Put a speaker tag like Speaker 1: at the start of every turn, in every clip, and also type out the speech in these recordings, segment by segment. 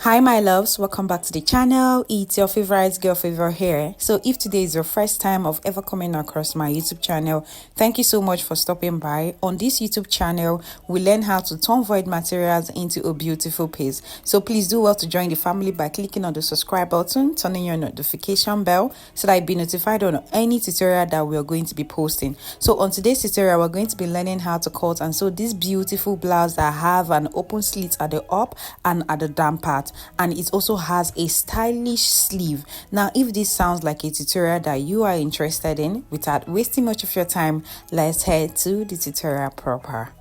Speaker 1: Hi my loves, welcome back to the channel. It's your favorite girl Favor here. So if today is your first time of ever coming across my YouTube channel, thank you so much for stopping by. On this YouTube channel, we learn how to turn void materials into a beautiful piece. So please do well to join the family by clicking on the subscribe button, turning your notification bell so that you'll be notified on any tutorial that we are going to be posting. So on today's tutorial, we're going to be learning how to cut and sew this beautiful blouse that have an open slit at the up and at the down part, and it also has a stylish sleeve. Now if this sounds like a tutorial that you are interested in, without wasting much of your time, let's head to the tutorial proper.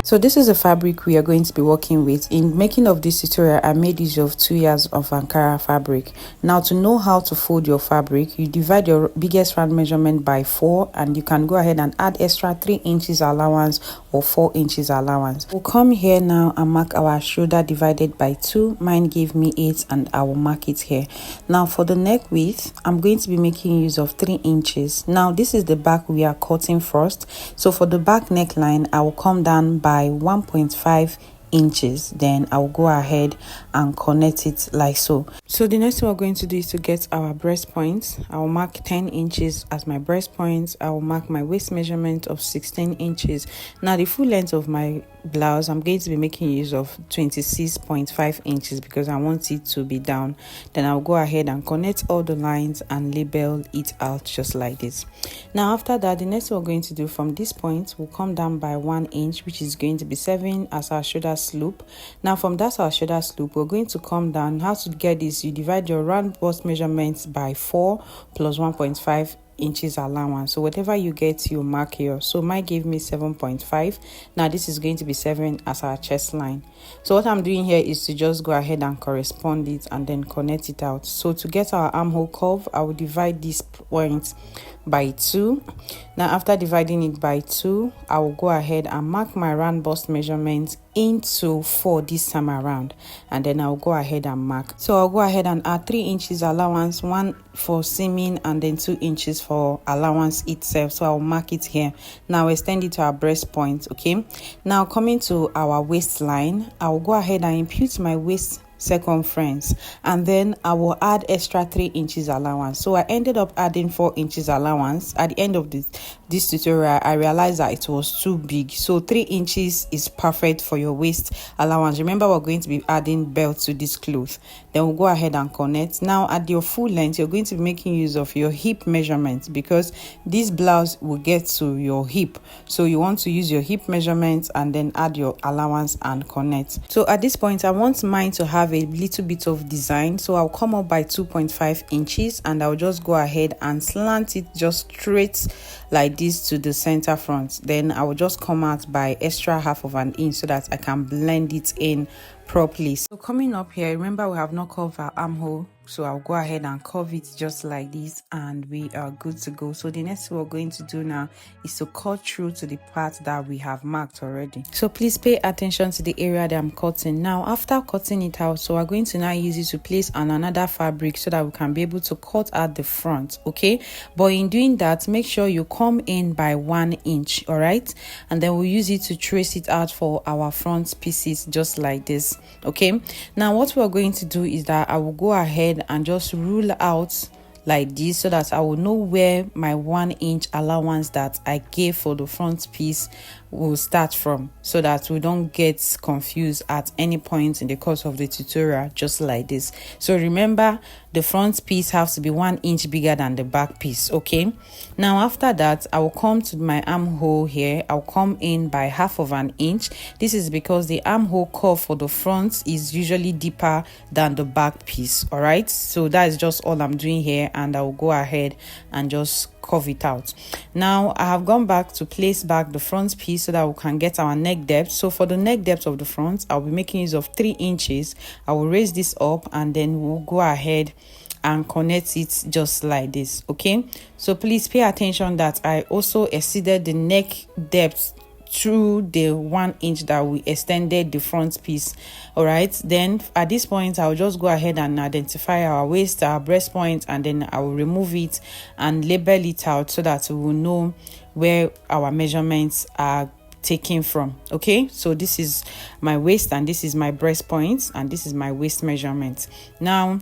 Speaker 1: So this is a fabric we are going to be working with. In making of this tutorial, I made use of 2 yards of Ankara fabric. Now to know how to fold your fabric, you divide your biggest round measurement by 4, and you can go ahead and add extra 3 inches allowance or 4 inches allowance. We'll come here now and mark our shoulder divided by 2. Mine gave me 8 and I will mark it here. Now for the neck width, I'm going to be making use of 3 inches. Now this is the back we are cutting first. So for the back neckline, I will come down by 1.5 inches. Then I'll go ahead and connect it like so. So the next thing we're going to do is to get our breast point. I'll mark 10 inches as my breast point. I'll mark my waist measurement of 16 inches. Now the full length of my blouse, I'm going to be making use of 26.5 inches because I want it to be down. Then I'll go ahead and connect all the lines and label it out just like this. Now after that, the next thing we're going to do from this point, we'll come down by 1 inch, which is going to be 7 as our shoulder slope. Now from that our shoulder slope, we're going to come down. How to get this? You divide your round bust measurements by 4 plus 1.5 inches allowance. So whatever you get, you mark here. So mine gave me 7.5. Now this is going to be 7 as our chest line. So what I'm doing here is to just go ahead and correspond it and then connect it out. So to get our armhole curve, I will divide this point by 2. Now after dividing it by 2, I will go ahead and mark my round bust measurement into 4 this time around, and then I'll go ahead and mark. So I'll go ahead and add 3 inches allowance, 1 for seaming and then 2 inches for allowance itself. So I'll mark it here. Now extend it to our breast point. Okay, now coming to our waistline, I'll go ahead and impute my waist circumference, and then I will add extra 3 inches allowance. So I ended up adding 4 inches allowance. At the end of this tutorial, I realized that it was too big, so 3 inches is perfect for your waist allowance. Remember, we're going to be adding belt to this cloth. Then we'll go ahead and connect. Now at your full length, you're going to be making use of your hip measurement because this blouse will get to your hip, so you want to use your hip measurement and then add your allowance and connect. So at this point, I want mine to have a little bit of design, so I'll come up by 2.5 inches and I'll just go ahead and slant it just straight like this to the center front. Then I will just come out by extra half of an inch so that I can blend it in properly. So coming up here, remember we have not curved our armhole, so I'll go ahead and curve it just like this and we are good to go. So the next thing we're going to do now is to cut through to the part that we have marked already. So please pay attention to the area that I'm cutting. Now after cutting it out, so we're going to now use it to place on another fabric so that we can be able to cut out the front. Okay, but in doing that, make sure you come in by 1 inch. All right, and then we'll use it to trace it out for our front pieces just like this. Okay, now what we're going to do is that I will go ahead and just rule out like this so that I will know where my 1 inch allowance that I gave for the front piece will start from, so that we don't get confused at any point in the course of the tutorial just like this. So remember, the front piece has to be 1 inch bigger than the back piece. Okay, now after that, I will come to my armhole here. I'll come in by half of an inch. This is because the armhole curve for the front is usually deeper than the back piece. All right, so that is just all I'm doing here, and I will go ahead and just curve it out. Now I have gone back to place back the front piece so that we can get our neck depth. So for the neck depth of the front, I'll be making use of 3 inches. I will raise this up and then we'll go ahead and connect it just like this. Okay, so please pay attention that I also exceeded the neck depth through the 1 inch that we extended the front piece. All right, then at this point I'll just go ahead and identify our waist, our breast point, and then I will remove it and label it out so that we will know where our measurements are taken from. Okay, so this is my waist and this is my breast point and this is my waist measurement. Now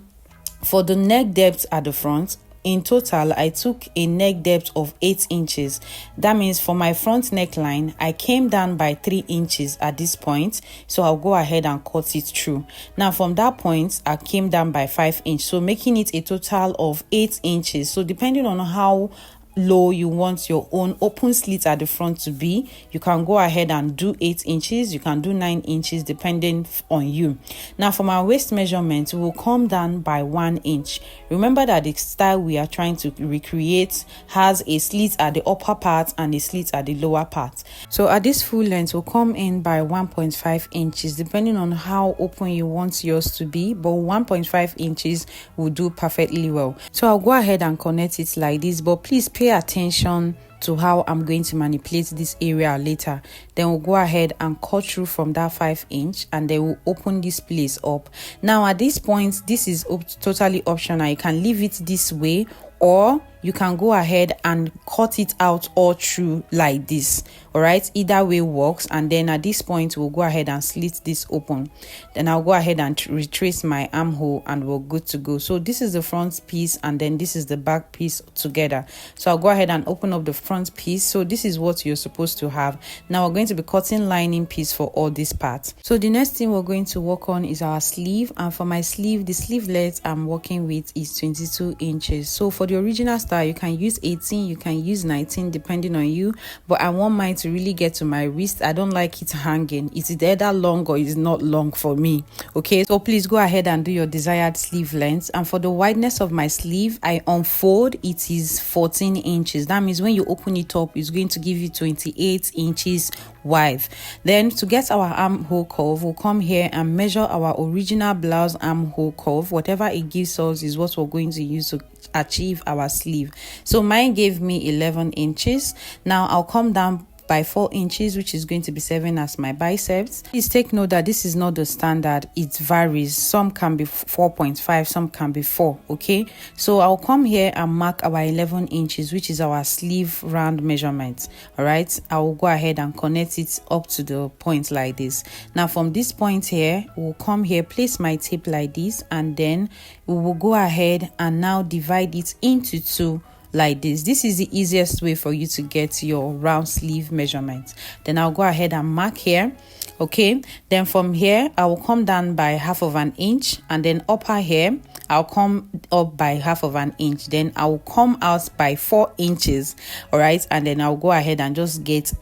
Speaker 1: for the neck depth at the front, in total I took a neck depth of 8 inches. That means for my front neckline I came down by 3 inches at this point, so I'll go ahead and cut it through. Now from that point I came down by 5 inches, so making it a total of 8 inches. So depending on how low you want your own open slit at the front to be, you can go ahead and do 8 inches, you can do 9 inches depending on you. Now for my waist measurement, we will come down by 1 inch. Remember that the style we are trying to recreate has a slit at the upper part and a slit at the lower part. So at this full length we'll come in by 1.5 inches depending on how open you want yours to be, but 1.5 inches will do perfectly well. So I'll go ahead and connect it like this, but please pay attention to how I'm going to manipulate this area later. Then we'll go ahead and cut through from that 5 inch and then we'll open this place up. Now at this point, this is totally optional. You can leave it this way or you can go ahead and cut it out all through like this. All right, either way works. And then at this point we'll go ahead and slit this open. Then I'll go ahead and retrace my armhole and we're good to go. So this is the front piece and then this is the back piece together. So I'll go ahead and open up the front piece. So this is what you're supposed to have. Now we're going to be cutting lining piece for all these parts. So the next thing we're going to work on is our sleeve, and for my sleeve, the sleeve length I'm working with is 22 inches. So for the original style you can use 18, you can use 19 depending on you, but I want mine to really get to my wrist. I don't like it hanging. It's either long or it's not long for me. Okay, so please go ahead and do your desired sleeve length. And for the wideness of my sleeve, I unfold, it is 14 inches. That means when you open it up, it's going to give you 28 inches wide. Then to get our armhole curve, we'll come here and measure our original blouse armhole curve. Whatever it gives us is what we're going to use to achieve our sleeve. So mine gave me 11 inches. Now I'll come down by 4 inches, which is going to be 7 as my biceps. Please take note that this is not the standard, it varies. Some can be 4.5, some can be 4. Okay, so I'll come here and mark our 11 inches, which is our sleeve round measurement. All right, I will go ahead and connect it up to the point like this. Now from this point here, we'll come here, place my tape like this, and then we will go ahead and now divide it into 2 like this. This is the easiest way for you to get your round sleeve measurement. Then I'll go ahead and mark here. Okay, then from here I will come down by 1/2 inch, and then upper here I'll come up by 1/2 inch. Then I will come out by 4 inches. All right, and then I'll go ahead and just get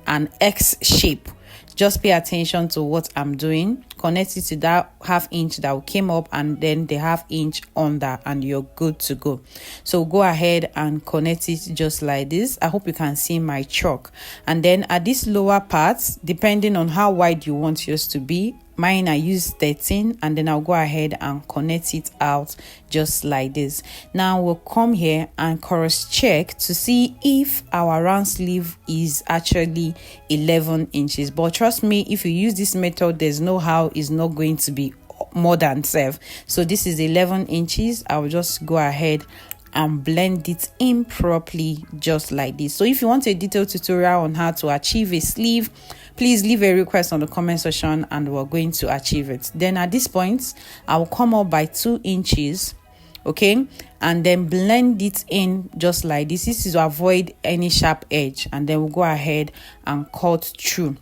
Speaker 1: an X shape. Just pay attention to what I'm doing. Connect it to that 1/2 inch that came up and then the 1/2 inch under, and you're good to go. So go ahead and connect it just like this. I hope you can see my chalk. And then at this lower part, depending on how wide you want yours to be, mine I use 13, and then I'll go ahead and connect it out just like this. Now we'll come here and cross check to see if our round sleeve is actually 11 inches. But trust me, if you use this method, there's no how it's not going to be more than 7. So this is 11 inches. I'll just go ahead and blend it in properly just like this. So if you want a detailed tutorial on how to achieve a sleeve, please leave a request on the comment section and we're going to achieve it. Then at this point I will come up by 2 inches, okay, and then blend it in just like this. This is to avoid any sharp edge, and then we'll go ahead and cut through.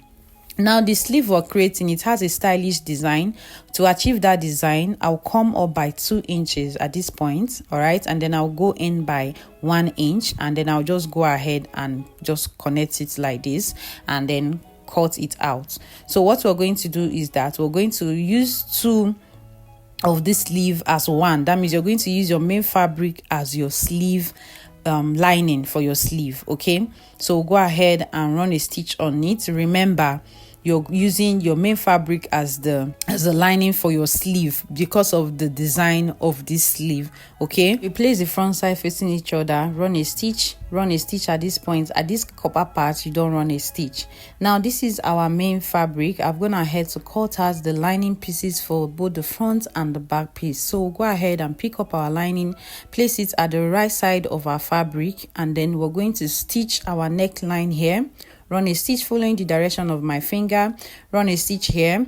Speaker 1: Now the sleeve we're creating, it has a stylish design. To achieve that design, I'll come up by 2 inches at this point. All right, and then I'll go in by 1 inch, and then I'll just go ahead and just connect it like this and then cut it out. So what we're going to do is that we're going to use 2 of this sleeve as 1. That means you're going to use your main fabric as your sleeve lining for your sleeve. Okay, so go ahead and run a stitch on it. Remember, you're using your main fabric as the lining for your sleeve because of the design of this sleeve. Okay, you place the front side facing each other, run a stitch at this point. At this copper part, you don't run a stitch. Now this is our main fabric. I'm gonna head to cut out the lining pieces for both the front and the back piece. So go ahead and pick up our lining, place it at the right side of our fabric, and then we're going to stitch our neckline here. Run a stitch following the direction of my finger, run a stitch here,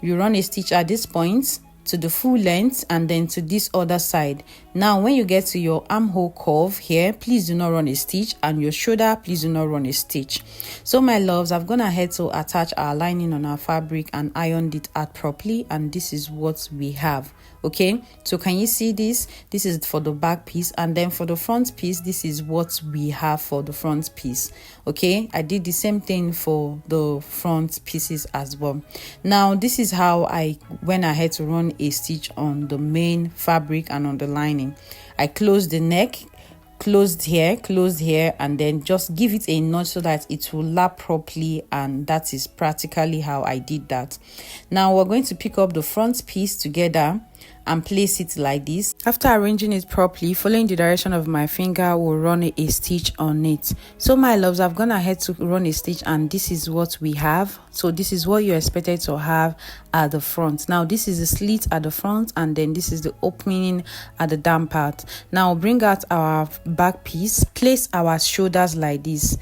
Speaker 1: you run a stitch at this point to the full length and then to this other side. Now when you get to your armhole curve here, please do not run a stitch, and your shoulder, please do not run a stitch. So my loves, I've gone ahead to attach our lining on our fabric and ironed it out properly, and this is what we have. Okay, so can you see this? This is for the back piece, and then for the front piece, this is what we have for the front piece. Okay, I did the same thing for the front pieces as well. Now this is how I went ahead to run a stitch on the main fabric and on the lining. I closed the neck, closed here, and then just give it a notch so that it will lap properly, and that is practically how I did that. Now we're going to pick up the front piece together and place it like this. After arranging it properly, following the direction of my finger, we'll run a stitch on it. So my loves, I've gone ahead to run a stitch, and this is what we have. So this is what you're expected to have at the front. Now this is the slit at the front, and then this is the opening at the down part. Now bring out our back piece, place our shoulders like this,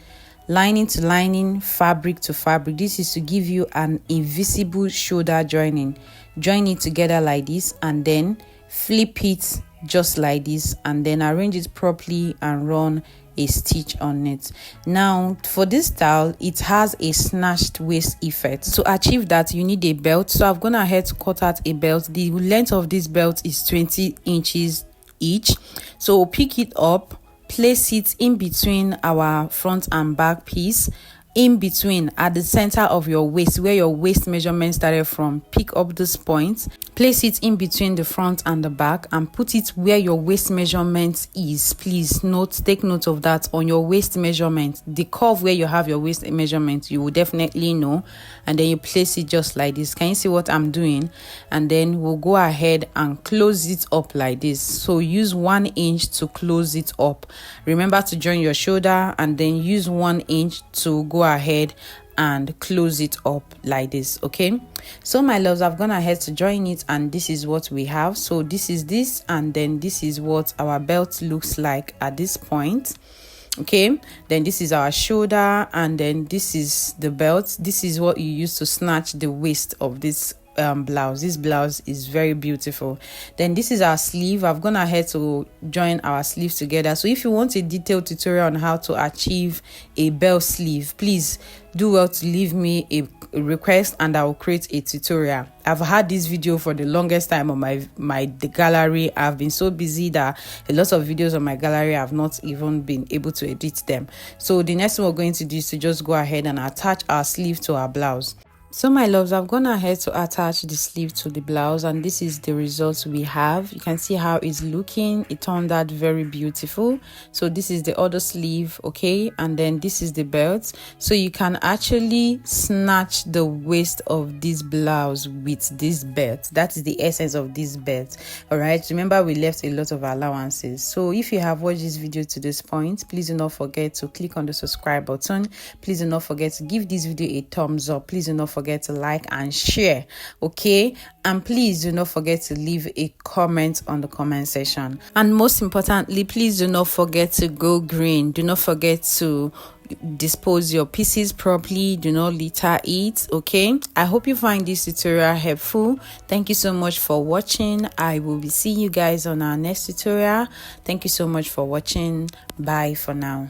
Speaker 1: lining to lining, fabric to fabric. This is to give you an invisible shoulder joining. Join it together like this, and then flip it just like this, and then arrange it properly and run a stitch on it. Now for this style, it has a snatched waist effect. To achieve that, you need a belt. So I've gone ahead to cut out a belt. The length of this belt is 20 inches each. So pick it up, place it in between our front and back piece, in between at the center of your waist, where your waist measurement started from. Pick up this point, place it in between the front and the back, and put it where your waist measurement is. Please take note of that. On your waist measurement, the curve where you have your waist measurement, you will definitely know, and then you place it just like this. Can you see what I'm doing? And then we'll go ahead and close it up like this. So use 1 inch to close it up. Remember to join your shoulder, and then use 1 inch to go ahead and close it up like this. Okay, so my loves, I've gone ahead to join it, and this is what we have. So this is this, and then this is what our belt looks like at this point. Okay, then this is our shoulder, and then this is the belt. This is what you use to snatch the waist of this blouse. This blouse is very beautiful. Then this is our sleeve. I've gone ahead to join our sleeves together. So if you want a detailed tutorial on how to achieve a bell sleeve, please do well to leave me a request, and I will create a tutorial. I've had this video for the longest time on the gallery. I've been so busy that a lot of videos on my gallery I've not even been able to edit them. So the next thing we're going to do is to just go ahead and attach our sleeve to our blouse. So my loves, I've gone ahead to attach the sleeve to the blouse, and this is the results we have. You can see how it's looking. It turned out very beautiful. So this is the other sleeve, okay, and then this is the belt. So you can actually snatch the waist of this blouse with this belt. That is the essence of this belt. All right, remember we left a lot of allowances. So if you have watched this video to this point, please do not forget to click on the subscribe button. Please do not forget to give this video a thumbs up. Please do not forget to like and share, okay, and please do not forget to leave a comment on the comment section. And most importantly, please do not forget to go green. Do not forget to dispose your pieces properly. Do not litter it, okay. I hope you find this tutorial helpful. Thank you so much for watching. I will be seeing you guys on our next tutorial. Thank you so much for watching. Bye for now.